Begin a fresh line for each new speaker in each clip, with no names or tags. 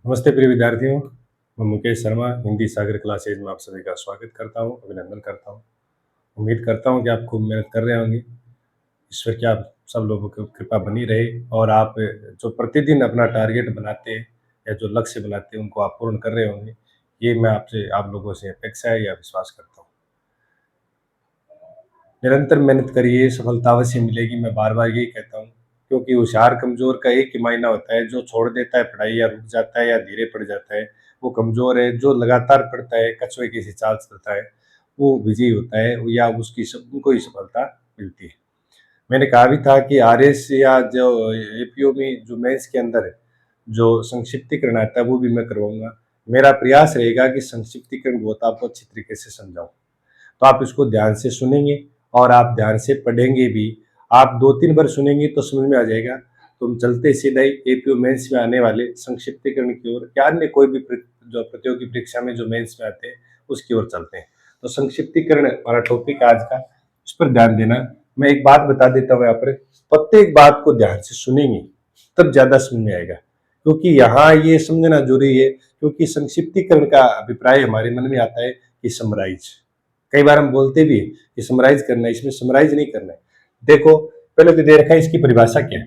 नमस्ते प्रिय विद्यार्थियों। मैं मुकेश शर्मा हिंदी सागर क्लासेज में आप सभी का स्वागत करता हूं, अभिनंदन करता हूं। उम्मीद करता हूं कि आप खूब मेहनत कर रहे होंगे। ईश्वर की आप सब लोगों की कृपा बनी रहे और आप जो प्रतिदिन अपना टारगेट बनाते हैं या जो लक्ष्य बनाते हैं उनको आप पूर्ण कर रहे होंगे। ये मैं आपसे आप लोगों से अपेक्षा है या विश्वास करता हूँ। निरंतर मेहनत करिए, सफलता अवश्य मिलेगी, मैं बार-बार यही कहता हूँ। क्योंकि होशियार कमज़ोर का एक ही मायना होता है, जो छोड़ देता है पढ़ाई या रुक जाता है या धीरे पड़ जाता है, वो कमज़ोर है। जो लगातार पढ़ता है, कछुए की सी चाल चलता है, वो विजयी होता है या उसकी उनको ही सफलता मिलती है। मैंने कहा भी था कि आरएस या जो एपीओ में जो मेंस के अंदर है, जो संक्षिप्तीकरण आता है, वो भी मैं करवाऊँगा। मेरा प्रयास रहेगा कि संक्षिप्तीकरण बहुत आपको अच्छी तरीके से समझाऊँ। तो आप इसको ध्यान से सुनेंगे और आप ध्यान से पढ़ेंगे भी। आप 2-3 बार सुनेंगे तो समझ में आ जाएगा। तो हम चलते सीधा ही एपीओ मेंस में आने वाले संक्षिप्तीकरण की ओर या अन्य कोई भी जो प्रतियोगी परीक्षा में जो मेंस में आते हैं, उसकी ओर चलते हैं। तो संक्षिप्तीकरण हमारा टॉपिक है आज का, इस पर ध्यान देना। मैं एक बात बता देता हूँ यहाँ पर, प्रत्येक बात को ध्यान से सुनेंगे, तब ज़्यादा समझ में आएगा। क्योंकि यहाँ ये समझना ज़रूरी है, क्योंकि संक्षिप्तीकरण का अभिप्राय हमारे मन में आता है कि समराइज़। कई बार हम बोलते भी हैं कि समराइज़ करना है, इसमें समराइज़ नहीं करना है। देखो, पहले तो दे रखा है इसकी परिभाषा क्या है।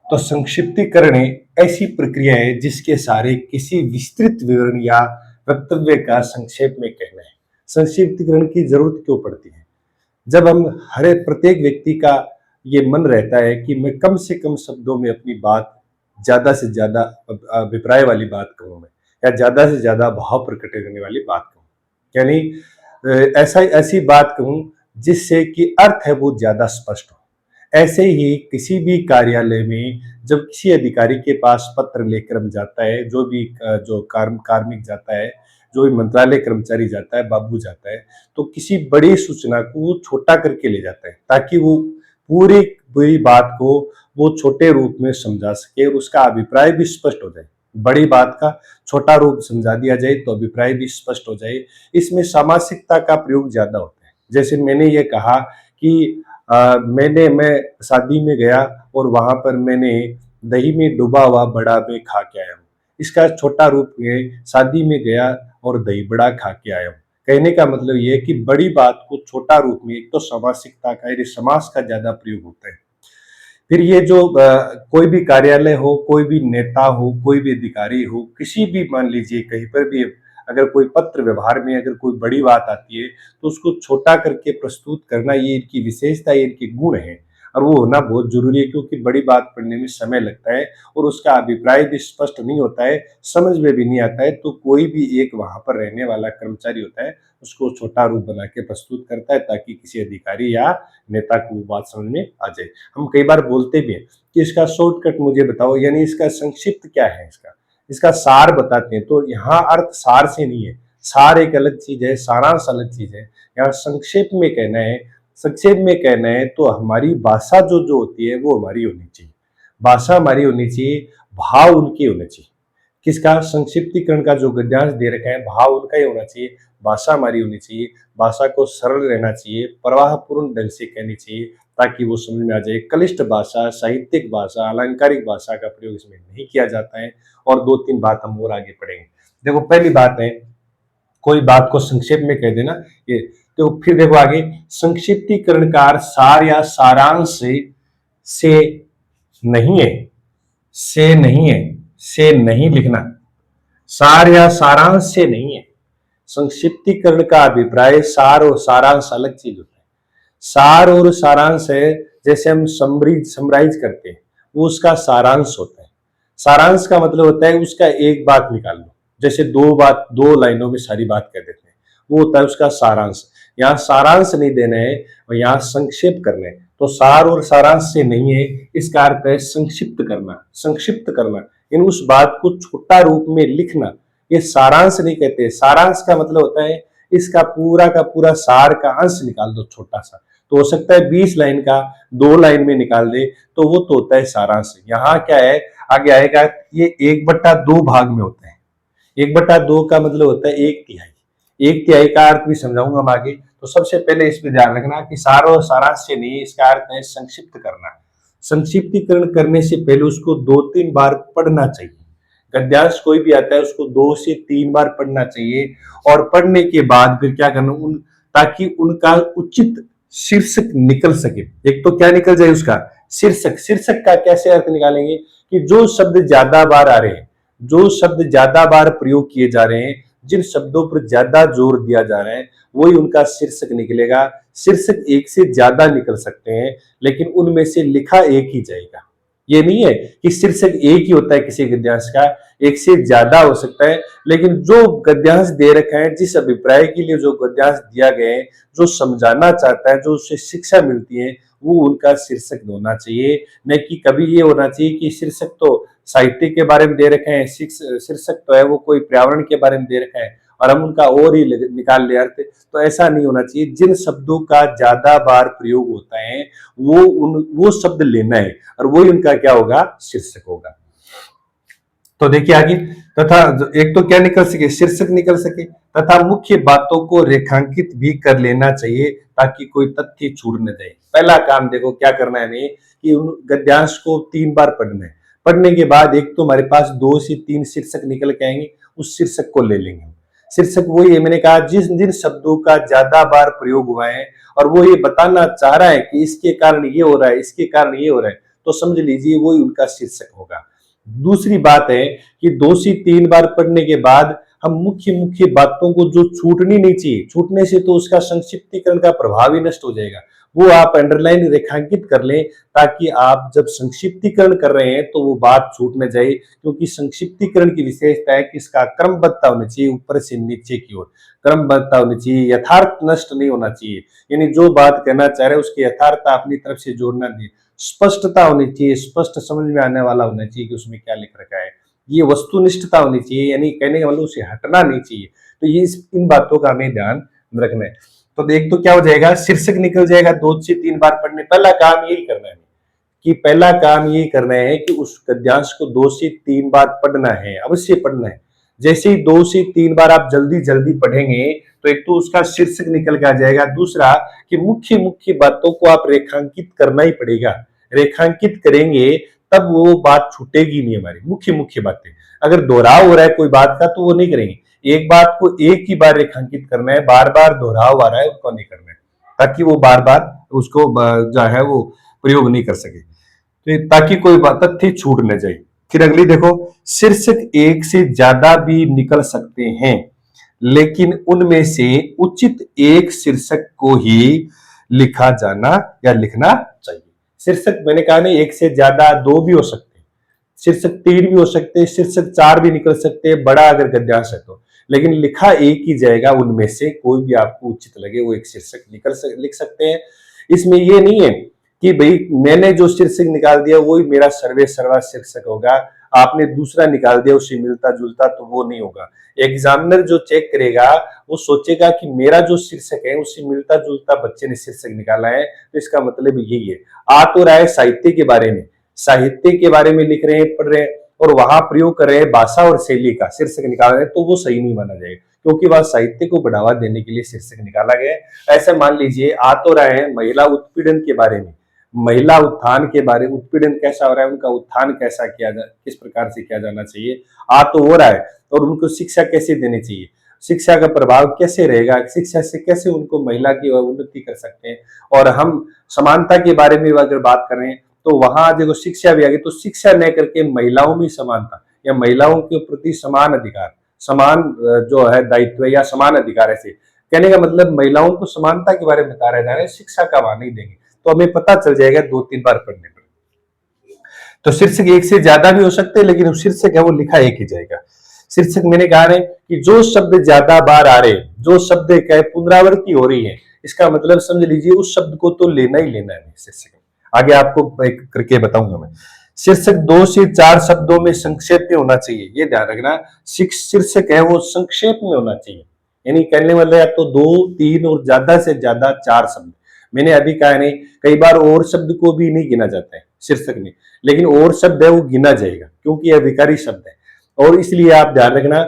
तो संक्षिप्तीकरण ऐसी प्रक्रिया है जिसके सहारे किसी विस्तृत विवरण या वक्तव्य का संक्षेप में कहना है। संक्षिप्तीकरण की जरूरत क्यों पड़ती है? जब हम हर प्रत्येक व्यक्ति का ये मन रहता है कि मैं कम से कम शब्दों में अपनी बात, ज्यादा से ज्यादा अभिप्राय वाली बात कहूँ मैं, या ज्यादा से ज्यादा भाव प्रकट करने वाली बात कहूँ, यानी ऐसा ऐसी बात कहूँ जिससे कि अर्थ है वो ज्यादा स्पष्ट हो। ऐसे ही किसी भी कार्यालय में जब किसी अधिकारी के पास पत्र लेकर हम जाता है, जो भी जो कार्मिक जाता है, जो भी मंत्रालय कर्मचारी जाता है, बाबू जाता है, तो किसी बड़ी सूचना को वो छोटा करके ले जाता है ताकि वो पूरी पूरी बात को वो छोटे रूप में समझा सके और उसका अभिप्राय भी स्पष्ट हो जाए। बड़ी बात का छोटा रूप समझा दिया जाए तो अभिप्राय भी स्पष्ट हो जाए। इसमें सामासिकता का प्रयोग ज्यादा होता है। जैसे मैंने ये कहा कि मैं शादी में गया और वहां पर मैंने दही में डूबा हुआ बड़ा मैं खा के आया हूँ। इसका छोटा रूप ये शादी में गया और दही बड़ा खा के आया हूँ। कहने का मतलब ये है कि बड़ी बात को छोटा रूप में, एक तो समासिकता का यानी समास का ज्यादा प्रयोग होता है। फिर ये जो कोई भी कार्यालय हो, कोई भी नेता हो, कोई भी अधिकारी हो, किसी भी मान लीजिए कहीं पर भी अगर कोई पत्र व्यवहार में अगर कोई बड़ी बात आती है तो उसको छोटा करके प्रस्तुत करना, ये इनकी विशेषता, ये इनके गुण है और वो होना बहुत जरूरी है। क्योंकि बड़ी बात पढ़ने में समय लगता है और उसका अभिप्राय भी स्पष्ट नहीं होता है, समझ में भी नहीं आता है, तो कोई भी एक वहां पर रहने वाला कर्मचारी होता है उसको छोटा रूप बना के प्रस्तुत करता है ताकि किसी अधिकारी या नेता को वो बात समझ में आ जाए। हम कई बार बोलते भी हैं कि इसका शॉर्टकट मुझे बताओ, यानी इसका संक्षिप्त क्या है, इसका सार बताते हैं। तो यहाँ अर्थ सार से नहीं है, सार एक अलग चीज है, सारांश अलग चीज है। यहाँ संक्षेप में कहना है, संक्षेप में कहना है तो हमारी भाषा जो जो होती है वो हमारी होनी चाहिए, भाषा हमारी होनी चाहिए, भाव उनके होने चाहिए। किसका? संक्षिप्तीकरण का जो गद्यांश दे रखा है, भाव उनका ही होना चाहिए, भाषा हमारी होनी चाहिए, भाषा को सरल रहना चाहिए, प्रवाहपूर्ण ढंग से कहनी चाहिए ताकि वो समझ में आ जाए। क्लिष्ट भाषा, साहित्यिक भाषा, अलंकारिक भाषा का प्रयोग इसमें नहीं किया जाता है। और 2-3 बात हम और आगे पढ़ेंगे। देखो, पहली बात है कोई बात को संक्षेप में कह देना ये। तो फिर देखो आगे, संक्षिप्तीकरण का अर्थ सार या सारांश से नहीं है, से नहीं है, से नहीं लिखना। सार या सारांश से नहीं है। संक्षिप्तीकरण का अभिप्राय सार और सारांश अलग चीज होता है। सार और सारांश है, जैसे हम समराइज करते हैं, वो उसका सारांश होता है। सारांश का मतलब होता है उसका एक बात निकाल लो, जैसे दो लाइनों में सारी बात कह देते हैं, वो होता है उसका सारांश। यहाँ सारांश नहीं देना है और यहाँ संक्षेप करना है। तो सार और सारांश से नहीं है, इसका अर्थ है संक्षिप्त करना, संक्षिप्त करना, इन उस बात को छोटा रूप में लिखना। ये सारांश नहीं कहते। सारांश का मतलब होता है इसका पूरा का पूरा सार का अंश निकाल दो छोटा सा, तो हो सकता है 20 लाइन का 2 लाइन में निकाल दे, तो वो तो होता है सारांश। यहाँ क्या है, आगे आएगा, ये 1/2 भाग में होता है। 1/2 का मतलब होता है 1/3। 1/3 का अर्थ भी समझाऊंगा हम आगे। तो सबसे पहले इसमें ध्यान रखना कि सार और सारांश से नहीं, इसका अर्थ है संक्षिप्त करना। संक्षिप्तीकरण करने से पहले उसको 2-3 बार पढ़ना चाहिए। गद्यांश कोई भी आता है उसको 2 से 3 बार पढ़ना चाहिए, और पढ़ने के बाद फिर क्या करना ताकि उनका उचित शीर्षक निकल सके। एक तो क्या निकल जाए उसका शीर्षक। शीर्षक का कैसे अर्थ निकालेंगे कि जो शब्द ज्यादा बार आ रहे हैं, जो शब्द ज्यादा बार प्रयोग किए जा रहे हैं, जिन शब्दों पर ज्यादा जोर दिया जा रहा है, वही उनका शीर्षक निकलेगा। शीर्षक एक से ज्यादा निकल सकते हैं, लेकिन उनमें से लिखा एक ही जाएगा। ये नहीं है कि शीर्षक एक ही होता है किसी गद्यांश का, एक से ज्यादा हो सकता है, लेकिन जो गद्यांश दे रखा है, जिस अभिप्राय के लिए जो गद्यांश दिया गया है, जो समझाना चाहता है, जो उससे शिक्षा मिलती है, वो उनका शीर्षक होना चाहिए। न कि कभी ये होना चाहिए कि शीर्षक तो साहित्य के बारे में दे रखे हैं, शीर्षक तो है वो कोई पर्यावरण के बारे में दे रखा है, और हम उनका और ही निकाल ले अर्थ। तो ऐसा नहीं होना चाहिए। जिन शब्दों का ज्यादा बार प्रयोग होता है वो शब्द लेना है, और वही उनका क्या होगा शीर्षक होगा। तो देखिए आगे, तथा एक तो क्या निकल सके शीर्षक निकल सके, तथा मुख्य बातों को रेखांकित भी कर लेना चाहिए ताकि कोई तथ्य छूट न जाए। पहला काम देखो क्या करना है हमें कि उन गद्यांश को 3 बार पढ़ना है। पढ़ने के बाद एक तो हमारे पास 2 से 3 शीर्षक निकल के आएंगे, उस शीर्षक को ले लेंगे। शीर्षक वही है, मैंने कहा जिस जिन शब्दों का ज्यादा बार प्रयोग हुआ है और वो ये बताना चाह रहा है कि इसके कारण ये हो रहा है, इसके कारण ये हो रहा है, तो समझ लीजिए वही उनका शीर्षक होगा। दूसरी बात है कि 2 से 3 बार पढ़ने के बाद हम मुख्य मुख्य बातों को जो छूटनी नहीं चाहिए, छूटने से तो उसका संक्षिप्तीकरण का प्रभाव ही नष्ट हो जाएगा, वो आप अंडरलाइन रेखांकित कर लें, ताकि आप जब संक्षिप्तीकरण कर रहे हैं तो वो बात छूट न जाए। क्योंकि संक्षिप्तीकरण की विशेषता है कि इसका क्रमबद्धता होनी चाहिए, ऊपर से नीचे की ओर क्रमबद्धता होनी चाहिए, यथार्थ नष्ट नहीं होना चाहिए। यानी जो बात कहना चाह रहे हैं उसकी यथार्थता अपनी तरफ से जोड़ना नहीं, स्पष्टता होनी चाहिए, स्पष्ट समझ में आने वाला होना चाहिए कि उसमें क्या लिख रखा है। ये वस्तुनिष्ठता होनी चाहिए, यानी कहने का मतलब उसे हटना नहीं चाहिए। तो ये इन बातों का हमें ध्यान रखना है। तो देख तो क्या हो जाएगा, शीर्षक निकल जाएगा 2 से 3 बार पढ़ने। पहला काम यही करना है कि पहला काम ये करना है कि उस गद्यांश को 2 से 3 बार पढ़ना है, अवश्य पढ़ना है। जैसे ही 2 से 3 बार आप जल्दी जल्दी पढ़ेंगे तो एक तो उसका शीर्षक निकल के आ जाएगा, दूसरा कि मुख्य मुख्य बातों को आप रेखांकित करना ही पड़ेगा। रेखांकित करेंगे तब वो बात छूटेगी नहीं हमारी, मुख्य मुख्य बातें। अगर दोहराव हो रहा है कोई बात का तो वो नहीं करेंगे, एक बात को एक ही बार रेखांकित करना है, बार बार दोहराव आ रहा है उसको नहीं करना है, ताकि वो बार बार उसको जो है वो प्रयोग नहीं कर सके, तो ताकि कोई तथ्य छूट न जाए। फिर अगली देखो, शीर्षक एक से ज्यादा भी निकल सकते हैं, लेकिन उनमें से उचित एक शीर्षक को ही लिखा जाना या लिखना चाहिए। शीर्षक मैंने कहा नहीं, एक से ज्यादा 2 भी हो सकते हैं, शीर्षक 3 भी हो सकते हैं, शीर्षक 4 भी निकल सकते हैं, बड़ा अगर गद्यांश है तो, लेकिन लिखा एक ही जाएगा। उनमें से कोई भी आपको उचित लगे वो एक शीर्षक लिख सकते हैं। इसमें ये नहीं है कि भाई मैंने जो शीर्षक निकाल दिया वही मेरा सर्वे सर्वा शीर्षक होगा, आपने दूसरा निकाल दिया उससे मिलता जुलता, तो वो नहीं होगा। एग्जामिनर जो चेक करेगा वो सोचेगा कि मेरा जो शीर्षक है उससे मिलता जुलता बच्चे ने शीर्षक निकाला है, तो इसका मतलब यही है। आ तो रहा है साहित्य के बारे में, साहित्य के बारे में लिख रहे हैं, पढ़ रहे हैं, और वहां प्रयोग कर रहे हैं भाषा और शैली का, शीर्षक निकाल रहे हैं, तो वो सही नहीं माना जाएगा, क्योंकि वह साहित्य को बढ़ावा देने के लिए शीर्षक निकाला गया है। ऐसे मान लीजिए आ तो रहा है महिला उत्पीड़न के बारे में, महिला उत्थान के बारे में, उत्पीड़न कैसा हो रहा है, उनका उत्थान कैसा किस प्रकार से किया जाना चाहिए, आ तो हो रहा है, और उनको शिक्षा कैसे देनी चाहिए, शिक्षा का प्रभाव कैसे रहेगा, शिक्षा से कैसे उनको महिला की उन्नति कर सकते हैं। और हम समानता के बारे में अगर बात करें तो वहां देखो शिक्षा भी आ गई, तो शिक्षा न करके महिलाओं में समानता या महिलाओं के प्रति समान अधिकार, समान जो है दायित्व या समान अधिकार, ऐसे कहने का मतलब महिलाओं को समानता के बारे में बता रहे जा रहे हैं, शिक्षा का वहां नहीं देंगे, तो हमें पता चल जाएगा 2-3 बार पढ़ने पर। तो शीर्षक एक से ज्यादा भी हो सकते हैं, लेकिन शीर्षक है वो लिखा एक ही जाएगा। शीर्षक मैंने कहा है कि जो शब्द ज्यादा बार आ रहे, जो शब्द क्या है पुनरावृत्ति हो रही है, इसका मतलब समझ लीजिए उस शब्द को तो लेना ही लेना है शीर्षक। आगे आपको एक करके बताऊंगा मैं। शीर्षक 2 से 4 शब्दों में संक्षेप में होना चाहिए, ये ध्यान रखना। शीर्षक है वो संक्षेप में होना चाहिए, यानी कहने वाले या तो 2-3 और ज्यादा से ज्यादा 4 शब्द। मैंने अभी कहा नहीं, कई बार और शब्द को भी नहीं गिना जाता है शीर्षक में, लेकिन और शब्द है वो गिना जाएगा क्योंकि यह विकारी शब्द है, और इसलिए आप ध्यान रखना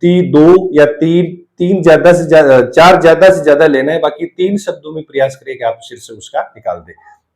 2 या 3 ज्यादा से ज्यादा 4 ज्यादा से ज्यादा लेना है, बाकी 3 शब्दों में प्रयास करें कि आप शीर्षक उसका निकाल दे,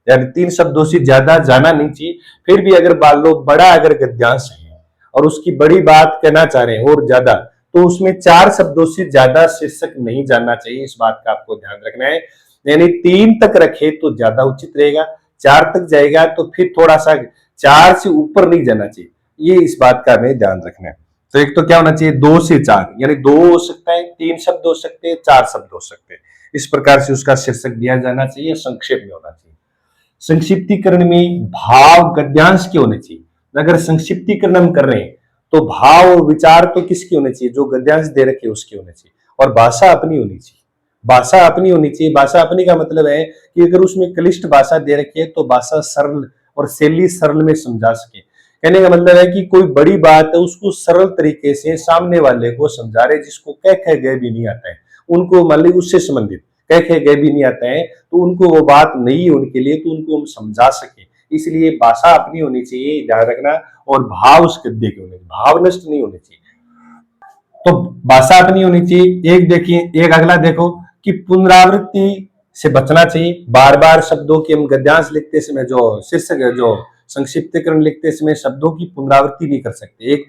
यानी 3 शब्दों से ज्यादा जाना नहीं चाहिए। फिर भी अगर मान लो बड़ा अगर गद्यांश है और उसकी बड़ी बात कहना चाह रहे हैं और ज्यादा, तो उसमें 4 शब्दों से ज्यादा शीर्षक नहीं जानना चाहिए, इस बात का आपको ध्यान रखना है। यानी 3 तक रखे तो ज्यादा उचित रहेगा, 4 तक जाएगा तो फिर थोड़ा सा 4 से ऊपर नहीं जाना चाहिए, ये इस बात का हमें ध्यान रखना है। तो एक तो क्या होना चाहिए, 2 से 4, यानी 2 हो सकता है, 3 शब्द हो सकते हैं, 4 शब्द हो सकते हैं, इस प्रकार से उसका शीर्षक दिया जाना चाहिए, संक्षेप में होना चाहिए। संक्षिप्तीकरण में भाव गद्यांश के होने चाहिए। अगर संक्षिप्तीकरण हम कर रहे हैं तो भाव और विचार तो किसके होने चाहिए, जो गद्यांश दे रखे उसके होने चाहिए, और भाषा अपनी होनी चाहिए। भाषा अपनी होनी चाहिए। भाषा अपनी का मतलब है कि अगर उसमें क्लिष्ट भाषा दे रखी है तो भाषा सरल और शैली सरल में समझा सके। कहने का मतलब है कि कोई बड़ी बात है उसको सरल तरीके से सामने वाले को समझा रहे, जिसको कह कह गए भी नहीं आता है, उनको मान लीजिए उससे संबंधित कह कह गए भी नहीं आता है, तो उनको वो बात नहीं है उनके लिए, तो उनको हम समझा सके। इसलिए भाषा अपनी होनी चाहिए, ध्यान रखना, और भाव उस गद्य के होने, भाव नष्ट नहीं होने चाहिए। तो भाषा अपनी होनी चाहिए। एक देखिए, एक अगला देखो कि पुनरावृत्ति से बचना चाहिए। बार बार शब्दों की हम गद्यांश लिखते समय जो शीर्षक है, जो संक्षिप्तीकरण लिखते समय शब्दों की पुनरावृत्ति नहीं कर सकते। एक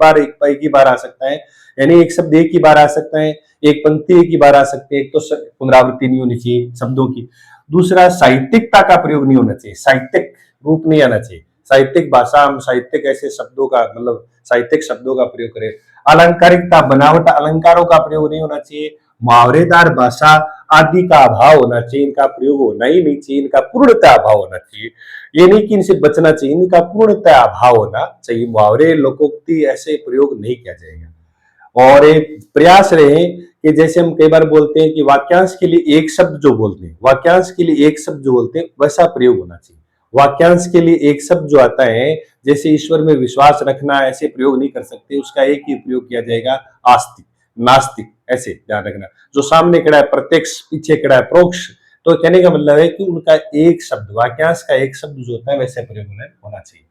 ही बार आ सकता है, यानी एक शब्द एक ही बार आ सकता है, एक पंक्ति एक ही बार आ सकती है, एक तो पुनरावृत्ति नहीं होनी चाहिए शब्दों की। दूसरा, साहित्यिकता का प्रयोग नहीं होना चाहिए, साहित्यिक रूप नहीं आना चाहिए। साहित्यिक भाषा, हम साहित्यिक ऐसे शब्दों का मतलब साहित्यिक शब्दों का प्रयोग करें। अलंकारिकता, बनावट अलंकारों का प्रयोग नहीं होना चाहिए। मुहावरेदार भाषा आदि का अभाव होना चाहिए, इनका प्रयोग होना ही नहीं चाहिए, इनका पूर्णतः अभाव होना चाहिए। ये नहीं कि इनसे बचना चाहिए, इनका पूर्णतः अभाव होना चाहिए। मुहावरे, लोकोक्ति ऐसे प्रयोग नहीं किया जाएगा। और एक प्रयास रहे कि जैसे हम कई बार बोलते हैं कि वाक्यांश के लिए एक शब्द जो बोलते हैं, वाक्यांश के लिए एक शब्द जो बोलते हैं वैसा प्रयोग होना चाहिए। वाक्यांश के लिए एक शब्द जो आता है, जैसे ईश्वर में विश्वास रखना, ऐसे प्रयोग नहीं कर सकते, उसका एक ही प्रयोग किया जाएगा, आस्तिक, नास्तिक, ऐसे ध्यान रखना। जो सामने खड़ा है प्रत्यक्ष, पीछे खड़ा है प्रोक्ष, तो कहने का मतलब है कि उनका एक शब्द, वाक्यांश का एक शब्द जो होता है वैसे प्रयोग होना चाहिए।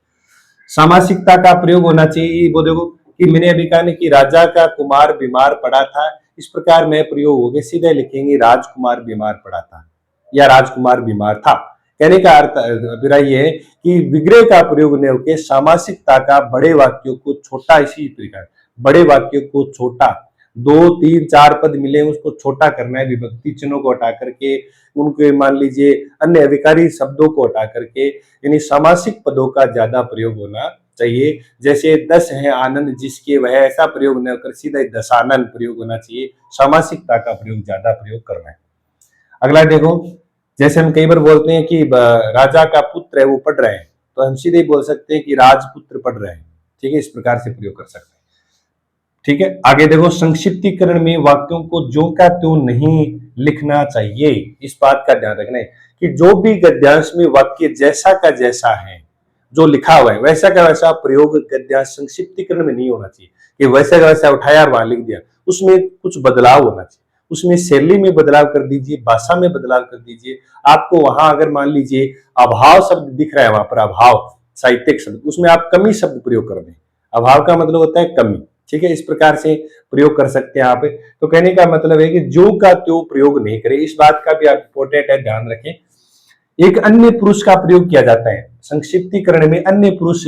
सामासिकता का प्रयोग होना चाहिए। वो देखो कि मैंने अभी कहा कि राजा का कुमार बीमार पड़ा था, इस प्रकार में प्रयोग हो गए, सीधे लिखेंगे राजकुमार बीमार पड़ा था या राजकुमार बीमार था। कहने का अर्थ अभिप्राय ये है कि विग्रह का प्रयोग न होकर सामासिकता का, बड़े वाक्यों को छोटा, इसी प्रकार बड़े वाक्यों को छोटा, 2, 3, 4 पद मिले उसको छोटा करना है, विभक्ति चिन्हों को हटा करके, उनके मान लीजिए अन्य अविकारी शब्दों को हटा करके, यानी सामासिक पदों का ज्यादा प्रयोग होना चाहिए। जैसे 10 है आनंद जिसके, वह ऐसा प्रयोग न कर सीधा दशानंद प्रयोग होना चाहिए। सामासिकता का प्रयोग ज्यादा प्रयोग करना है। अगला देखो, जैसे हम कई बार बोलते हैं कि राजा का पुत्र है वो पढ़ रहे हैं, तो हम सीधे बोल सकते हैं कि राजपुत्र पढ़ रहे हैं। ठीक है, इस प्रकार से प्रयोग कर सकते हैं। ठीक है, आगे देखो, संक्षिप्तीकरण में वाक्यों को ज्यों का त्यों नहीं लिखना चाहिए। इस बात का ध्यान रखना है कि जो भी गद्यांश में वाक्य जैसा का जैसा है, जो लिखा हुआ है वैसा का वैसा प्रयोग गद्यांश संक्षिप्तीकरण में नहीं होना चाहिए कि वैसा का वैसा उठाया और वहां लिख दिया। उसमें कुछ बदलाव होना चाहिए, उसमें शैली में बदलाव कर दीजिए, भाषा में बदलाव कर दीजिए। आपको वहां अगर मान लीजिए अभाव शब्द दिख रहा है, वहां पर अभाव साहित्यिक शब्द, उसमें आप कमी शब्द प्रयोग कर दें। अभाव का मतलब होता है कमी। ठीक है, इस प्रकार से प्रयोग कर सकते हैं आप। तो कहने का मतलब है कि जो का त्यो प्रयोग नहीं करें, इस बात का भी आप इंपॉर्टेंट है, ध्यान रखें। एक अन्य पुरुष का प्रयोग किया जाता है संक्षिप्तीकरण में। अन्य पुरुष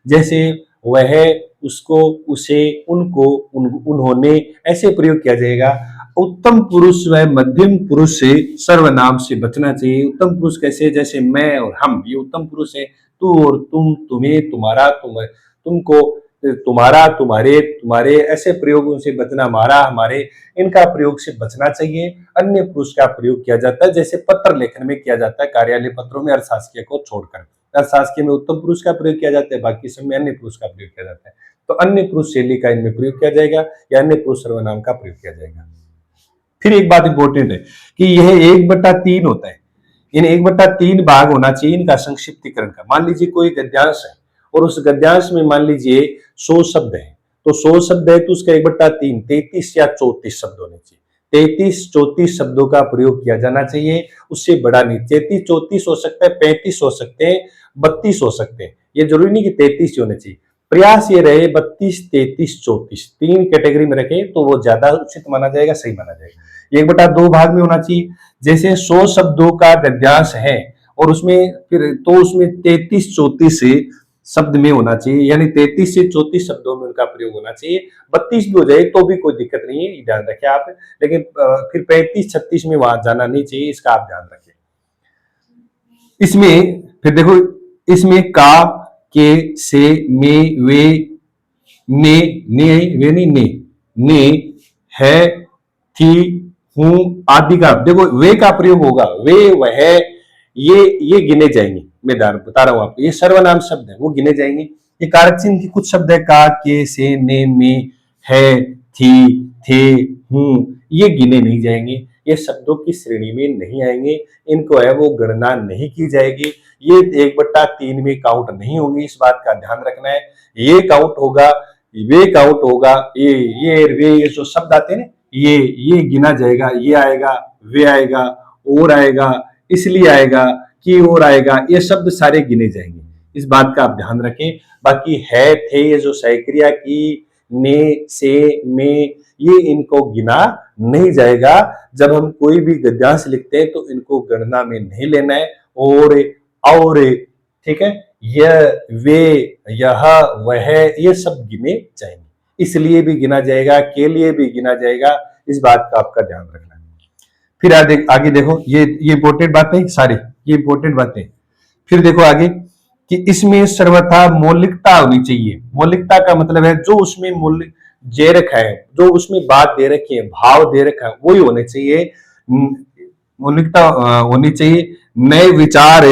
जैसे वह, उसको, उसे, उनको, उन्होंने, ऐसे प्रयोग किया जाएगा। उत्तम पुरुष व मध्यम पुरुष से सर्वनाम से बचना चाहिए। उत्तम पुरुष कैसे, जैसे मैं और हम, ये उत्तम पुरुष है। तू और तुम, तुम्हें, तुम्हारा, तुमको, तुम्हारा, तुम्हारे, तुम्हारे, ऐसे प्रयोगों से बचना। हमारा, हमारे, इनका प्रयोग से बचना चाहिए। अन्य पुरुष का प्रयोग किया जाता है, जैसे पत्र लेखन में किया जाता है, कार्यालय पत्रों में अर्थशास्त्रीय को छोड़कर। अर्थशास्त्रीय में उत्तम पुरुष का प्रयोग किया जाता है, बाकी सब में अन्य पुरुष का प्रयोग किया जाता है। तो अन्य पुरुष शैली का इनमें प्रयोग किया जाएगा या अन्य पुरुष सर्वनाम का प्रयोग किया जाएगा। फिर एक बात इंपॉर्टेंट है कि यह 1/3 होता है। इन 1/3 भाग होना चाहिए इनका संक्षिप्तीकरण का। मान लीजिए कोई गद्यांश है और उस गद्यांश में मान लीजिए 100 शब्द है, तो 100 शब्द है तो उसका 1/3 33 या 34 शब्द होने चाहिए। 33-34 शब्दों का प्रयोग किया जाना चाहिए, उससे बड़ा नहीं। 33-34 हो सकता है, 35 हो सकते हैं, 32 हो सकते हैं, ये जरूरी नहीं कि 33 होने चाहिए। प्रयास ये रहे 32, 33, 34 तीन कैटेगरी में रखे तो वो ज्यादा उचित माना जाएगा, सही माना जाएगा। 1/2 भाग में होना चाहिए। जैसे 100 शब्दों का गद्यांश है और उसमें फिर तो उसमें 33-34 से शब्द में होना चाहिए, यानी 33 से 34 शब्दों में उनका प्रयोग होना चाहिए। 32 भी हो जाए तो भी कोई दिक्कत नहीं है, ध्यान रखें आप, लेकिन फिर 35-36 में वहां जाना नहीं चाहिए, इसका आप ध्यान रखें। इसमें फिर देखो, इसमें का, के, से, में, वे, ने वे नहीं, ने, है, थी, हूं आदि का देखो वे का प्रयोग होगा। वे, वह, ये गिने जाएंगे। मैं बता रहा हूं आपको, ये सर्वनाम शब्द है, वो गिने जाएंगे। ये कारक चिन्ह की कुछ शब्द है, का, के, से, ने, में, है, थी, थे, हूं, ये गिने नहीं जाएंगे, ये शब्दों की श्रेणी में नहीं आएंगे, इनको है वो गणना नहीं की जाएगी, ये 1/3 में काउंट नहीं होंगे, इस बात का ध्यान रखना है। ये काउंट होगा, वे काउंट होगा, ये वे, ये जो शब्द आते हैं ना, ये गिना जाएगा, ये आएगा, वे आएगा, और आएगा, इसलिए आएगा, की ओर आएगा, ये शब्द सारे गिने जाएंगे, इस बात का आप ध्यान रखें। बाकी है, थे, ये जो सहक्रिया की, ने, से, में, ये इनको गिना नहीं जाएगा। जब हम कोई भी गद्यांश लिखते हैं तो इनको गणना में नहीं लेना है। और ठीक है, यह, वे, यह, वह, ये सब गिने जाएंगे, इसलिए भी गिना जाएगा, के लिए भी गिना जाएगा, इस बात का आपका ध्यान रखना है। फिर आगे देखो, ये इंपॉर्टेंट बातें सारी, ये इंपॉर्टेंट बातें। फिर देखो आगे कि इसमें सर्वथा मौलिकता होनी चाहिए। मौलिकता का मतलब है जो उसमें मूल्य दे रखा है, जो उसमें बात दे रखी है, भाव दे रखा है, वही होने चाहिए। मौलिकता होनी चाहिए। नए विचार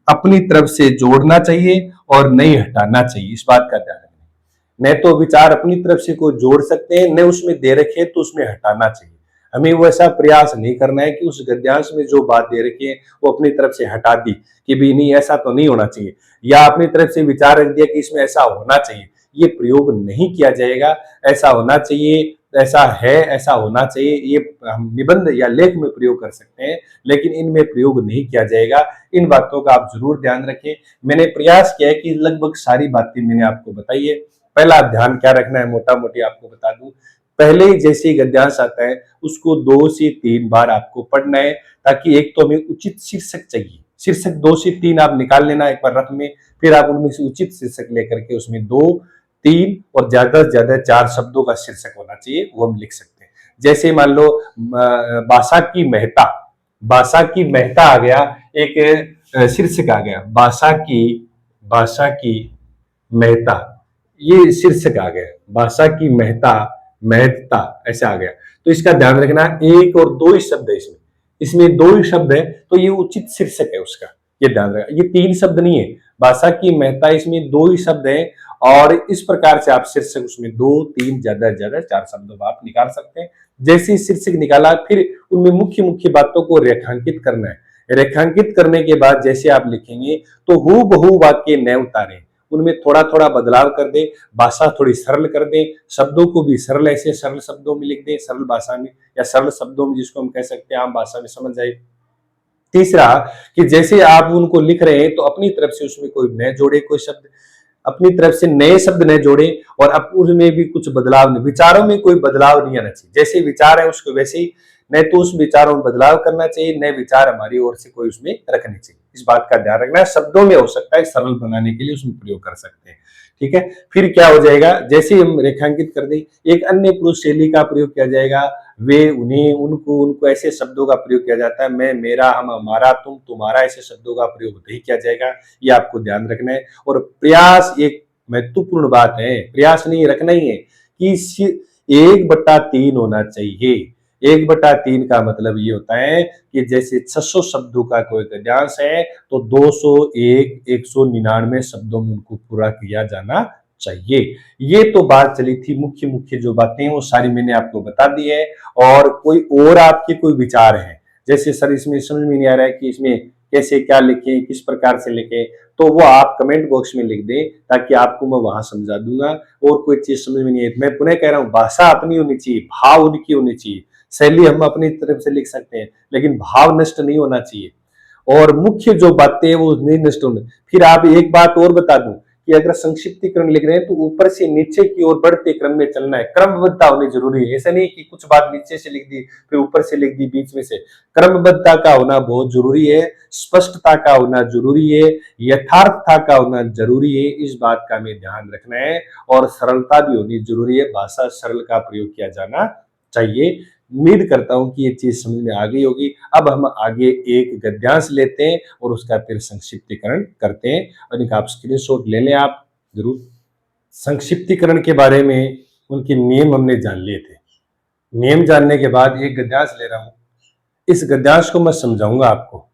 अपनी तरफ से जोड़ना चाहिए और नहीं हटाना चाहिए, इस बात का ध्यान रखना। न तो विचार अपनी तरफ से कोई जोड़ सकते हैं, न उसमें दे रखे तो उसमें हटाना चाहिए। हमें वैसा प्रयास नहीं करना है कि उस गद्यांश में जो बात दे रखी है वो अपनी तरफ से हटा दी कि भी नहीं, ऐसा तो नहीं होना चाहिए, या अपनी तरफ से विचार रख दिया कि इसमें ऐसा होना चाहिए, ये प्रयोग नहीं किया जाएगा। ऐसा होना चाहिए, ऐसा है, ऐसा होना चाहिए, ये हम निबंध या लेख में प्रयोग कर सकते हैं, लेकिन इनमें प्रयोग नहीं किया जाएगा। इन बातों का आप जरूर ध्यान रखें। मैंने प्रयास किया है कि लगभग सारी बातें मैंने आपको बताई है। पहला ध्यान क्या रखना है, मोटा मोटी आपको बता दूं, पहले ही जैसे ही गद्यांश आता है उसको 2 से 3 बार आपको पढ़ना है, ताकि एक तो हमें उचित शीर्षक चाहिए, शीर्षक 2 से 3 आप निकाल लेना एक बार रफ में, फिर आप उनमें से उचित शीर्षक लेकर के उसमें 2, 3 और ज्यादा से ज्यादा 4 शब्दों का शीर्षक होना चाहिए, वो हम लिख सकते हैं। जैसे मान लो बासा की मेहता, बासा की मेहता आ गया, एक शीर्षक आ गया, बासा की मेहता, ये शीर्षक आ गया, बासा की मेहता, महत्ता, ऐसे आ गया। तो इसका ध्यान रखना, 1 और 2 ही शब्द है इसमें, इसमें 2 ही शब्द है, तो ये उचित शीर्षक है उसका, ये ध्यान रखना। ये 3 शब्द नहीं है, भाषा की महत्ता, इसमें 2 ही शब्द है, और इस प्रकार से आप शीर्षक उसमें 2, 3, ज्यादा से ज्यादा 4 शब्दों आप निकाल सकते हैं। जैसे शीर्षक निकाला, फिर उनमें मुख्य मुख्य बातों को रेखांकित करना है। रेखांकित करने के बाद जैसे आप लिखेंगे तो हूबहू वाक्य न उतारें, उनमें थोड़ा थोड़ा बदलाव कर दे, भाषा थोड़ी सरल कर दे, शब्दों को भी सरल, ऐसे सरल शब्दों में लिख दे, सरल भाषा में या सरल शब्दों में, जिसको हम कह सकते हैं आम भाषा में समझ जाए। तीसरा कि जैसे आप उनको लिख रहे हैं तो अपनी तरफ से उसमें कोई न जोड़े, कोई शब्द अपनी तरफ से नए शब्द न जोड़े, और अब उसमें भी कुछ बदलाव नहीं, विचारों में कोई बदलाव नहीं आना चाहिए, जैसे विचार है उसको वैसे ही, न तो उस विचारों में बदलाव करना चाहिए, न विचार हमारी ओर से कोई उसमें रखने चाहिए, इस बात का ध्यान रखना है। शब्दों में हो सकता है सरल बनाने के लिए उसमें प्रयोग कर सकते हैं, ठीक है। फिर क्या हो जाएगा, जैसे हम रेखांकित कर दें, एक अन्य पुरुष शैली का प्रयोग किया जाएगा, वे, उन्हें, उनको, उनको, ऐसे शब्दों का प्रयोग किया जाता है। मैं, मेरा, हम, हमारा, तुम, तुम्हारा, ऐसे शब्दों का प्रयोग नहीं किया जाएगा, ये आपको ध्यान रखना है। और प्रयास एक महत्वपूर्ण बात है, प्रयास नहीं रखना ही है कि 1/3 होना चाहिए। 1/3 का मतलब ये होता है कि जैसे 600 शब्दों का कोई गद्यांश है तो 201, 199 शब्दों में उनको पूरा किया जाना चाहिए। ये तो बात चली थी, मुख्य मुख्य जो बातें वो सारी मैंने आपको बता दी है। और कोई और आपके कोई विचार है, जैसे सर इसमें समझ में नहीं आ रहा है कि इसमें कैसे क्या लिखें, किस प्रकार से लिखें, तो वो आप कमेंट बॉक्स में लिख दें, ताकि आपको मैं वहां समझा दूंगा। और कोई चीज समझ में नहीं है, मैं पुनः कह रहा हूँ, भाषा अपनी होनी चाहिए, भाव उनकी होनी चाहिए, शैली हम अपनी तरफ से लिख सकते हैं, लेकिन भाव नष्ट नहीं होना चाहिए, और मुख्य जो बातें वो नहीं नष्ट होना। फिर आप एक बात और बता दूं कि अगर संक्षिप्तीकरण लिख रहे हैं तो ऊपर से नीचे की ओर बढ़ते क्रम में चलना है, क्रमबद्धता होनी जरूरी है। ऐसा नहीं कि कुछ बात नीचे से लिख दी फिर ऊपर से लिख दी बीच में से। क्रमबद्धता का होना बहुत जरूरी है, स्पष्टता का होना जरूरी है, यथार्थता का होना जरूरी है, इस बात का हमें ध्यान रखना है। और सरलता भी होनी जरूरी है, भाषा सरल का प्रयोग किया जाना चाहिए। उम्मीद करता हूं कि ये चीज समझ में आ गई होगी। अब हम आगे एक गद्यांश लेते हैं और उसका फिर संक्षिप्तीकरण करते हैं, और इनका आप स्क्रीनशॉट ले लें आप जरूर। संक्षिप्तीकरण के बारे में उनके नियम हमने जान लिए थे। नियम जानने के बाद एक गद्यांश ले रहा हूं, इस गद्यांश को मैं समझाऊंगा आपको।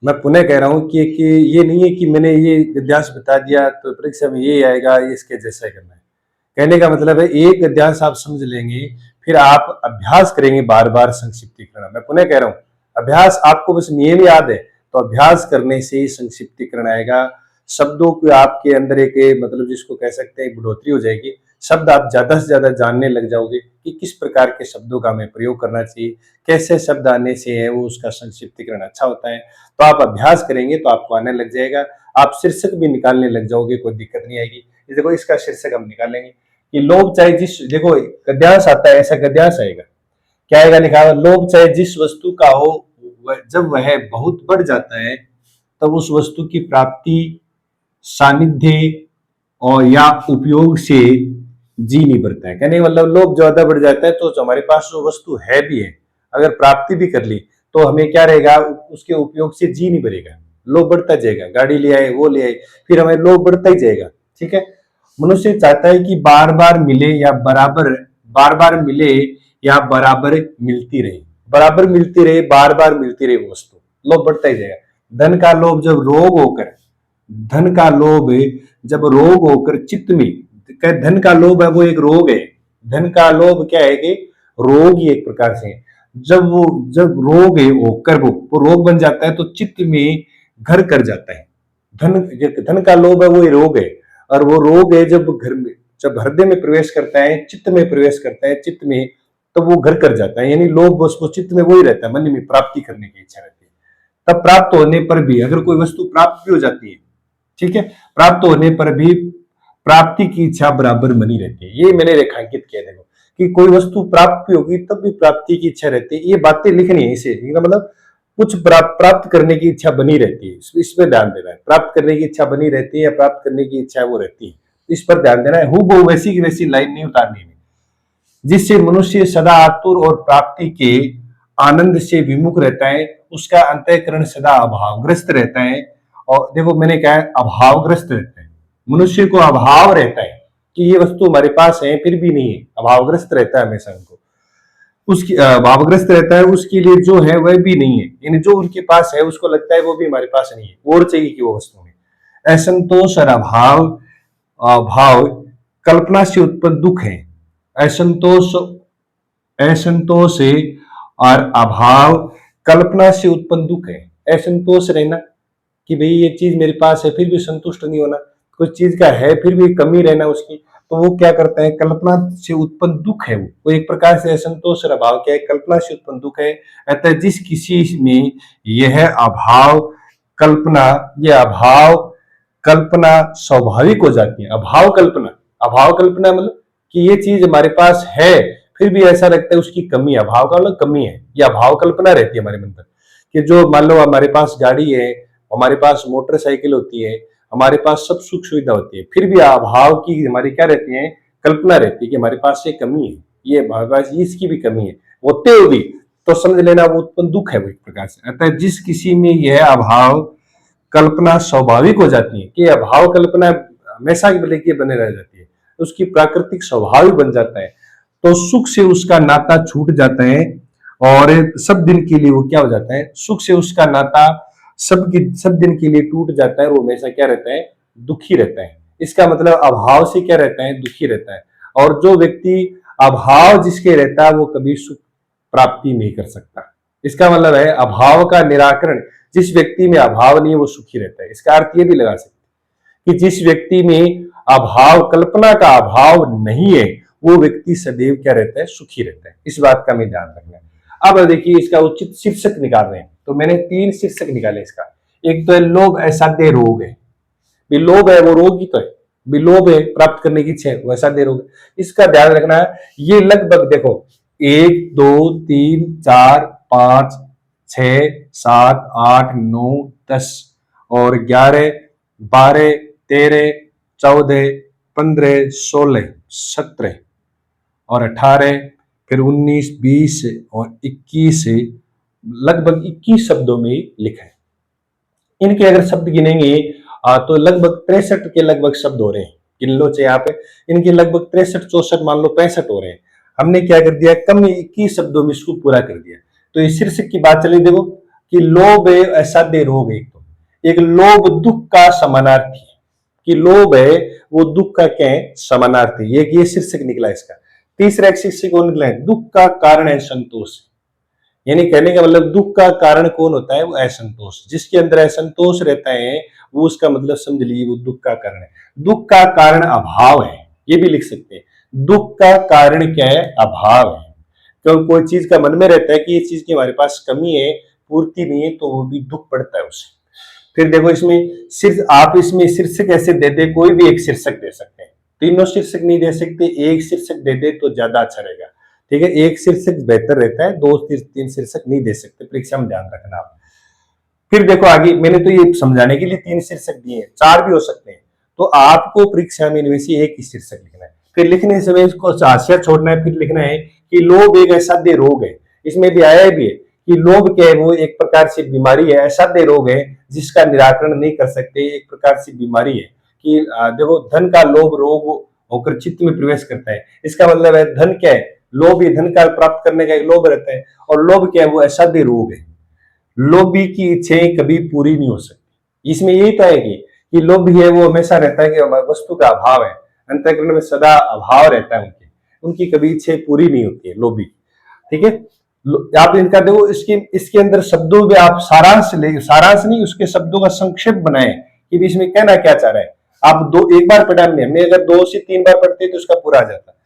मैं पुनः कह रहा हूं कि ये नहीं है कि मैंने ये गद्यांश बता दिया तो परीक्षा में ये आएगा, इसके जैसा ही करना है। कहने का मतलब है एक गद्यांश आप समझ लेंगे, फिर आप अभ्यास करेंगे बार बार संक्षिप्तीकरण। मैं पुनः कह रहा हूं, अभ्यास, आपको बस नियम याद है तो अभ्यास करने से ही संक्षिप्तीकरण आएगा। शब्दों को आपके अंदर एक मतलब जिसको कह सकते हैं बढ़ोतरी हो जाएगी। शब्द आप ज्यादा से ज्यादा जानने लग जाओगे कि किस प्रकार के शब्दों का हमें प्रयोग करना चाहिए, कैसे शब्द आने से है वो उसका संक्षिप्तीकरण अच्छा होता है। तो आप अभ्यास करेंगे तो आपको आने लग जाएगा। आप शीर्षक भी निकालने लग जाओगे, कोई दिक्कत नहीं आएगी। देखो इसका शीर्षक हम निकालेंगे कि लोभ चाहे जिस, देखो गद्यांश आता है, ऐसा गद्यांश आएगा, क्या आएगा लिखा हुआ, लोभ चाहे जिस वस्तु का हो जब वह बहुत बढ़ जाता है तब उस वस्तु की प्राप्ति, सानिध्य और या उपयोग से जी नहीं भरता है। कहने का मतलब लोभ ज्यादा बढ़ जाता है तो हमारे पास जो वस्तु है भी है, अगर प्राप्ति भी कर ली तो हमें क्या रहेगा, उसके उपयोग से जी नहीं भरेगा, लोभ बढ़ता जाएगा। गाड़ी ले आए, वो ले आए, फिर हमें लोभ बढ़ता ही जाएगा। ठीक है, मनुष्य चाहता है कि बार बार मिले या बराबर, बार बार मिले या बराबर मिलती रहे, बराबर मिलती रहे, बार बार मिलती रहे वो वस्तु, लोभ बढ़ता ही जाएगा। धन का लोभ जब रोग होकर, धन का लोभ जब रोग होकर चित्त में, धन का लोभ है वो एक रोग है। धन का लोभ क्या है कि रोग ही एक प्रकार से है। जब रोग है होकर वो रोग बन जाता है तो चित्त में घर कर जाता है। धन का लोभ है वो रोग है, और वो रोग है जब घर में, जब हृदय में प्रवेश करता है, चित्त में प्रवेश करता है, चित्त में, तो वो घर कर जाता है। यानी लोभ वो चित्त में वही रहता है, मन में प्राप्ति करने की इच्छा रहती है। तब प्राप्त होने पर भी अगर कोई वस्तु प्राप्त भी हो जाती है, ठीक है, प्राप्त होने पर भी प्राप्ति की इच्छा बराबर बनी रहती है। ये मैंने रेखांकित किया, देखो कि कोई वस्तु प्राप्त भी होगी तब भी प्राप्ति की इच्छा रहती है। ये बातें लिखनी है इसे, मतलब कुछ प्राप्त करने की इच्छा बनी रहती है, इसमें ध्यान देना है। प्राप्त करने की इच्छा बनी रहती है या प्राप्त करने की इच्छा वो रहती है, इस पर ध्यान देना है। हूबहू वैसी की वैसी लाइन नहीं उतारनी है, जिससे मनुष्य सदा आतुर और प्राप्ति के आनंद से विमुख रहता है, उसका अंतःकरण सदा अभावग्रस्त रहता है। और देखो मैंने कहा है अभावग्रस्त रहता है, मनुष्य को अभाव रहता है कि ये वस्तु हमारे पास है फिर भी नहीं है, अभावग्रस्त रहता है हमेशा उनको, उसकी भावग्रस्त रहता है, उसके लिए जो है वह भी नहीं है, यानी जो उनके पास है उसको लगता है वो भी हमारे पास नहीं है, और चाहिए कि वो वस्तु है। असंतोष और अभाव, भाव कल्पना से उत्पन्न दुख है। असंतोष, असंतोष और अभाव कल्पना से उत्पन्न दुख है। असंतोष रहना कि भाई ये चीज मेरे पास है फिर भी संतुष्ट नहीं होना, कुछ चीज का है फिर भी कमी रहना उसकी, तो वो क्या करता है, कल्पना से उत्पन्न दुख है वो एक प्रकार से असंतोष और अभाव क्या है, कल्पना से उत्पन्न दुख है। अतः जिस किसी में यह अभाव कल्पना, यह अभाव कल्पना स्वाभाविक हो जाती है। अभाव कल्पना, अभाव कल्पना मतलब कि ये चीज हमारे पास है फिर भी ऐसा लगता है उसकी कमी है, अभाव का मतलब कमी है, ये अभाव कल्पना रहती है हमारे मन पर। कि जो मान लो हमारे पास गाड़ी है, हमारे पास मोटरसाइकिल होती है, हमारे पास सब सुख सुविधा होती है, फिर भी अभाव की हमारी क्या रहती है, कल्पना रहती है कि हमारे पास ये कमी है, ये हमारे पास इसकी भी कमी है, होते हुए भी तो समझ लेना वो उत्पन्न दुख है वो एक प्रकार से। अतः जिस किसी में यह अभाव कल्पना स्वाभाविक हो जाती है, कि अभाव कल्पना हमेशा के लिए बने रह जाती है, उसकी प्राकृतिक स्वभाव ही बन जाता है, तो सुख से उसका नाता छूट जाता है और सब दिन के लिए वो क्या हो जाता है, सुख से उसका नाता सब दिन के लिए टूट जाता है, और वो हमेशा क्या रहता है, दुखी रहता है। इसका मतलब अभाव से क्या रहता है, दुखी रहता है। और जो व्यक्ति अभाव जिसके रहता है वो कभी सुख प्राप्ति नहीं कर सकता। इसका मतलब है अभाव का निराकरण, जिस व्यक्ति में अभाव नहीं है वो सुखी रहता है। इसका अर्थ ये भी लगा सकते कि जिस व्यक्ति में अभाव, कल्पना का अभाव नहीं है, वो व्यक्ति सदैव क्या रहता है, सुखी रहता है। इस बात का हमें ध्यान रखना है। अब देखिए इसका उचित शीर्षक निकाल रहे हैं, तो मैंने 3 शीर्षक निकाले इसका। एक तो है लोभ असाध्य रोग है, लोभ है वो रोग ही तो है, भी लोभ है, प्राप्त करने की इच्छा है, वैसा दे रोग। इसका ध्यान रखना है। ये लगभग देखो 1 2 3 4 5 6 7 8 9 10 और 11 12 13 14 15 16 और 18 फिर 19 20 और 21 लगभग 21 शब्दों में लिखा है। इनके अगर शब्द गिनेंगे तो लगभग 63 के लगभग शब्द हो रहे हैं। गिन लो चाहे यहाँ पे, इनके लगभग 63 64 मान लो 65 हो रहे हैं। हमने क्या कर दिया, कम 21 शब्दों में इसको पूरा कर दिया। तो इस शीर्षक की बात चली, देखो कि लोभ है असाध्य रोग है। तो एक लोभ दुख का समानार्थी है, कि लोभ है वो दुख का क्या है, समानार्थी। ये शीर्षक निकला इसका। तीसरा एक शीर्षक कौन निकला है, दुख का कारण है संतोष। यानी कहने का मतलब दुख का कारण कौन होता है, वो असंतोष। जिसके अंदर असंतोष रहता है वो उसका मतलब समझ लीजिए वो दुख का कारण है। दुख का कारण अभाव है, ये भी लिख सकते हैं। दुख का कारण क्या है, अभाव है। क्यों कोई चीज का मन में रहता है कि ये चीज की हमारे पास कमी है, पूर्ति नहीं है, तो वो भी दुख पड़ता है उसे। फिर देखो इसमें सिर्फ आप इसमें शीर्षक ऐसे दे दे, कोई भी एक शीर्षक दे सकते हैं। तीनों शीर्षक नहीं दे सकते, एक शीर्षक दे दे तो ज्यादा अच्छा रहेगा। ठीक है, एक शीर्षक बेहतर रहता है, 2 3 शीर्षक नहीं दे सकते, परीक्षा में ध्यान रखना आप। फिर देखो आगे, मैंने तो ये समझाने के लिए 3 शीर्षक दिए हैं, 4 भी हो सकते हैं। तो आपको परीक्षा में इनमें से एक ही शीर्षक लिखना है। फिर लिखने समय इसको हाशिया छोड़ना है। फिर लिखना है कि लोभ एक असाध्य रोग है। इसमें भी आया भी है कि लोभ क्या है, वो एक प्रकार से बीमारी है, असाध्य रोग है जिसका निराकरण नहीं कर सकते। एक प्रकार से बीमारी है कि देखो धन का लोभ रोग होकर चित्त में प्रवेश करता है। इसका मतलब है धन क्या है, लोभ ही धन का प्राप्त करने का एक लोभ रहता है। और लोभ क्या है, वो असाध्य रोग है। लोभी की इच्छाएं कभी पूरी नहीं हो सकती। इसमें यही तो है कि लोभी है वो हमेशा रहता है कि वस्तु का अभाव है, अंतःकरण में सदा अभाव रहता है उनके, उनकी कभी इच्छाएं पूरी नहीं होती है लोभी। ठीक है, आप इनका देखो इसके अंदर शब्दों में आप सारांश ले, सारांश नहीं उसके शब्दों का संक्षेप बनाए कि इसमें कहना क्या चाह रहा है। आप एक बार पढ़ा हमने, अगर 2 से 3 बार पढ़ते तो उसका पूरा आ जाता।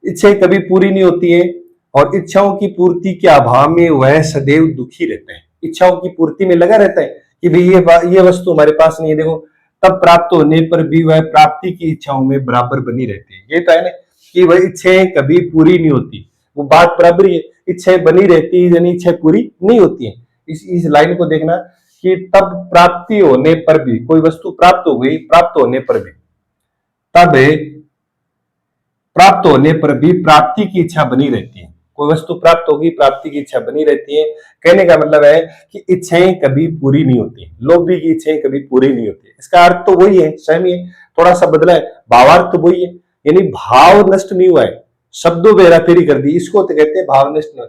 इच्छाएं कभी पूरी नहीं होती है और इच्छाओं की पूर्ति के अभाव में वह सदैव दुखी रहता है। इच्छाओं की पूर्ति में लगा रहता है कि भाई ये वस्तु हमारे पास नहीं है, देखो तब प्राप्त होने पर भी वह प्राप्ति की इच्छाओं में बराबर बनी रहती है। ये तो है ना कि वह इच्छाएं कभी पूरी नहीं होती, वो बात बराबर है। इच्छाएं बनी रहती है यानी इच्छाएं पूरी नहीं होती है। इस लाइन को देखना कि तब प्राप्ति होने पर भी, कोई वस्तु प्राप्त हो गई, प्राप्त होने पर भी, तब प्राप्त होने पर भी प्राप्ति की इच्छा बनी रहती है। कोई वस्तु प्राप्त होगी, प्राप्ति की इच्छा बनी रहती है। कहने का मतलब है कि इच्छाएं कभी पूरी नहीं होती, लोभी की इच्छाएं कभी पूरी नहीं होती। इसका अर्थ तो वही है, सेम ही है, थोड़ा सा बदला है, भावार्थ तो वही है। यानी भाव नष्ट नहीं हुआ है, शब्दों में हेराफेरी कर दी, इसको तो कहते हैं भाव नष्ट।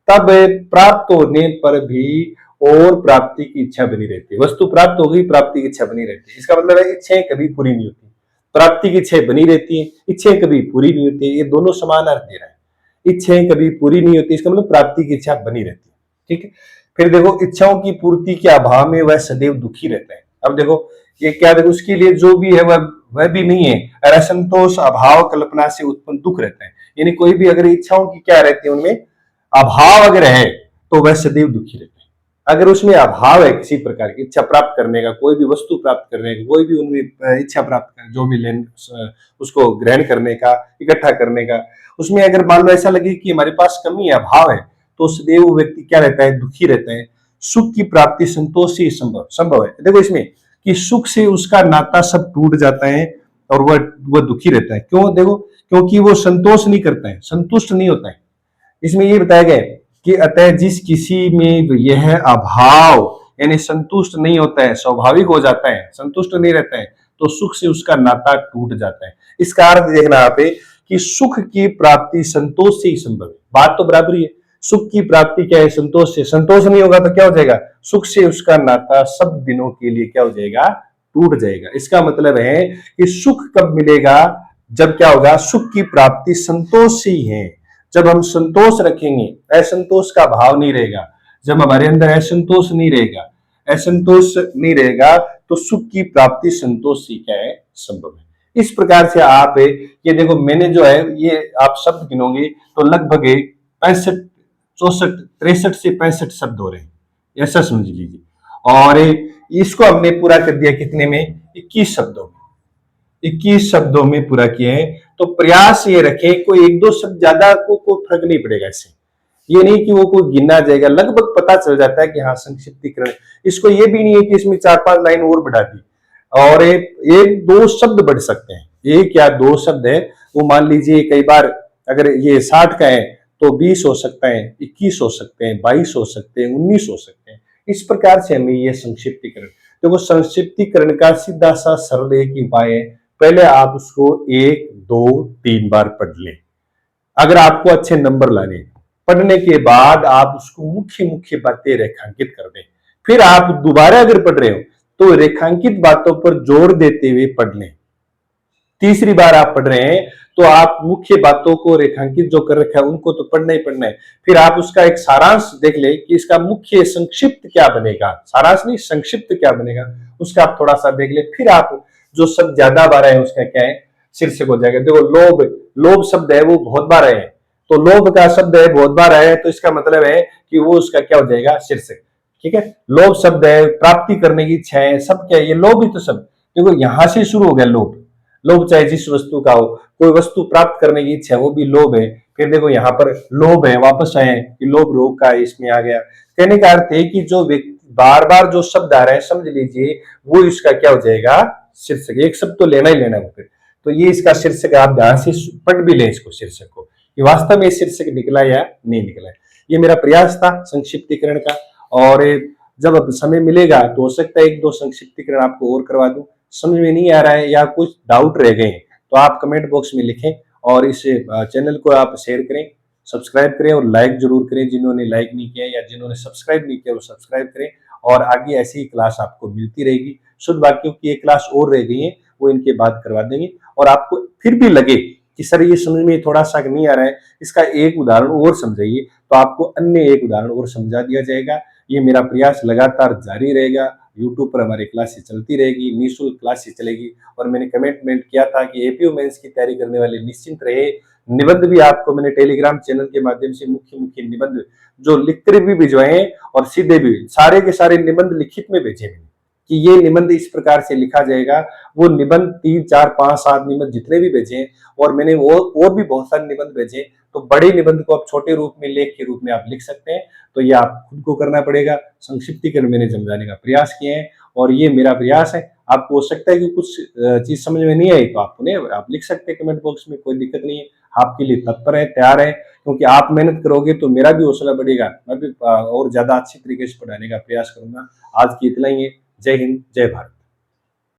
तब प्राप्त होने पर भी और प्राप्ति की इच्छा बनी रहती है। वस्तु प्राप्त हो गई, प्राप्ति की इच्छा बनी रहती है। इसका मतलब है इच्छाएं कभी पूरी नहीं होती, प्राप्ति की इच्छाएं बनी रहती है, इच्छाएं कभी पूरी नहीं होती। ये दोनों समान अर्थ दे रहा है। इच्छाएं कभी पूरी नहीं होती, इसका मतलब प्राप्ति की इच्छा बनी रहती है। ठीक है, फिर देखो इच्छाओं की पूर्ति के अभाव में वह सदैव दुखी रहता है। अब देखो ये क्या, देखो उसके लिए जो भी है वह भी नहीं है, और असंतोष अभाव कल्पना से उत्पन्न दुख रहता है। यानी कोई भी अगर इच्छाओं की क्या रहती है, उनमें अभाव अगर है तो वह सदैव दुखी रहता है। अगर उसमें अभाव है किसी प्रकार की इच्छा प्राप्त करने का, कोई भी वस्तु प्राप्त करने का, कोई भी उनमें इच्छा प्राप्त कर, जो भी लेन उसको ग्रहण करने का, इकट्ठा करने का, उसमें अगर मान लो ऐसा लगे कि हमारे पास कमी है, अभाव है, तो सदैव व्यक्ति क्या रहता है, दुखी रहता है। सुख की प्राप्ति संतोष से संभव है। देखो इसमें कि सुख से उसका नाता सब टूट जाता है और वह दुखी रहता है। क्यों, देखो क्योंकि वो संतोष नहीं करता है, संतुष्ट नहीं होता है। इसमें ये बताया गया है कि अतः जिस किसी में यह अभाव यानी संतुष्ट नहीं होता है, स्वाभाविक हो जाता है, संतुष्ट नहीं रहता है, तो सुख से उसका नाता टूट जाता है। इसका अर्थ देखना आप कि सुख की प्राप्ति संतोष से ही संभव है। बात तो बराबर ही है, सुख की प्राप्ति क्या है, संतोष से। संतोष नहीं होगा तो क्या हो जाएगा, सुख से उसका नाता सब दिनों के लिए क्या हो जाएगा, टूट जाएगा। इसका मतलब है कि सुख कब मिलेगा, जब क्या होगा, सुख की प्राप्ति संतोष से ही है। जब हम संतोष रखेंगे, असंतोष का भाव नहीं रहेगा, जब हमारे अंदर असंतोष नहीं रहेगा, असंतोष नहीं रहेगा, तो सुख की प्राप्ति संतोष से क्या है, संभव है। इस प्रकार से आप ये देखो, मैंने जो है ये आप शब्द गिनोगे तो लगभग 65 64 63 से 65 शब्द हो रहे हैं, ऐसा समझ लीजिए। और इसको हमने पूरा कर दिया कितने में, 21 शब्दों में। 21 शब्दों में पूरा किए हैं। तो प्रयास ये रखें, कोई एक दो शब्द ज्यादा को कोई फर्क नहीं पड़ेगा इससे। ये नहीं कि वो कोई गिना जाएगा, लगभग पता चल जाता है कि हाँ संक्षिप्तीकरण। इसको ये भी नहीं है कि इसमें 4-5 लाइन और बढ़ा दी, और एक दो शब्द बढ़ सकते हैं, एक या दो शब्द है वो, मान लीजिए कई बार अगर ये 60 का है तो 20 हो सकता है, 21 हो सकते हैं, 22 हो सकते हैं, 19 हो सकते हैं। इस प्रकार से हमें ये संक्षिप्तीकरण, देखो संक्षिप्तीकरण का सीधा सा सरल एक ही उपाय है, पहले आप उसको 1 2 3 बार पढ़ लें। अगर आपको अच्छे नंबर लाने, पढ़ने के बाद आप उसको मुख्य मुख्य बातें रेखांकित कर दें। फिर आप दोबारा अगर पढ़ रहे हो तो रेखांकित बातों पर जोर देते हुए पढ़ लें। तीसरी बार आप पढ़ रहे हैं तो आप मुख्य बातों को रेखांकित जो कर रखा है उनको तो पढ़ना ही पढ़ना है, फिर आप उसका एक सारांश देख ले कि इसका मुख्य संक्षिप्त क्या बनेगा, सारांश नहीं संक्षिप्त क्या बनेगा, उसका आप थोड़ा सा देख ले। फिर आप जो शब्द ज्यादा बार है उसका क्या है, शीर्षक हो जाएगा। देखो लोभ, लोभ शब्द है वो बहुत बार है, तो लोभ का शब्द है बहुत बार है, तो इसका मतलब है कि वो उसका क्या हो जाएगा, शीर्षक। ठीक है, लोभ शब्द है, प्राप्ति करने की इच्छा है, सब क्या है, ये लोभ ही तो शब्द। देखो यहां से शुरू हो गया लोभ, लोभ चाहे जिस वस्तु का हो, कोई वस्तु प्राप्त करने की इच्छा है वो भी लोभ है। फिर देखो यहाँ पर लोभ है, वापस आए कि लोभ रोग का इसमें आ गया। कहने का अर्थ है कि जो व्यक्ति बार बार जो शब्द आ रहा है समझ लीजिए वो इसका क्या हो जाएगा, शीर्षक। एक शब्द तो लेना ही लेना है फिर, तो ये इसका शीर्षक। आप ध्यान से पढ़ भी लें इसको, शीर्षक को, कि वास्तव में शीर्षक निकला या नहीं निकला है। ये मेरा प्रयास था संक्षिप्तीकरण का, और जब अब समय मिलेगा तो हो सकता है एक दो संक्षिप्तीकरण आपको और करवा दूं। समझ में नहीं आ रहा है या कुछ डाउट रह गए तो आप कमेंट बॉक्स में लिखें, और इस चैनल को आप शेयर करें, सब्सक्राइब करें और लाइक जरूर करें। जिन्होंने लाइक नहीं किया या जिन्होंने सब्सक्राइब नहीं किया वो सब्सक्राइब करें, और आगे ऐसी ही क्लास आपको मिलती रहेगी। शुद्ध वाक्यों की एक क्लास और रह गई है, वो इनके बाद करवा देंगे। और आपको फिर भी लगे कि सर ये समझ में थोड़ा सा नहीं आ रहा है, इसका एक उदाहरण और समझाइए, तो आपको अन्य एक उदाहरण और समझा दिया जाएगा। ये मेरा प्रयास लगातार जारी रहेगा। यूट्यूब पर हमारी क्लासेस चलती रहेगी, निःशुल्क क्लासेस चलेगी। और मैंने कमिटमेंट किया था कि एपीओ मेंस की तैयारी करने वाले निश्चिंत रहे। निबंध भी आपको मैंने टेलीग्राम चैनल के माध्यम से मुख्य मुख्य निबंध जो लिखकर भी भिजवाए और सीधे भी, सारे के सारे निबंध लिखित में भेजे मैंने कि ये निबंध इस प्रकार से लिखा जाएगा। वो निबंध 3 4 5 7 निबंध जितने भी भेजे, और मैंने वो और भी बहुत सारे निबंध भेजे। तो बड़े निबंध को आप छोटे रूप में, लेख के रूप में आप लिख सकते हैं, तो ये आप खुद को करना पड़ेगा। संक्षिप्तीकरण मैंने समझाने का प्रयास किए हैं, और ये मेरा प्रयास है। आपको हो सकता है कि कुछ चीज समझ में नहीं आई तो आप उन्हें आप लिख सकते हैं कमेंट बॉक्स में, कोई दिक्कत नहीं है। आपके लिए तत्पर है, तैयार है, क्योंकि आप मेहनत करोगे तो मेरा भी हौसला बढ़ेगा, मैं भी और ज्यादा अच्छी तरीके से पढ़ाने का प्रयास करूंगा। आज की इतना ही है। जय हिंद, जय भारत।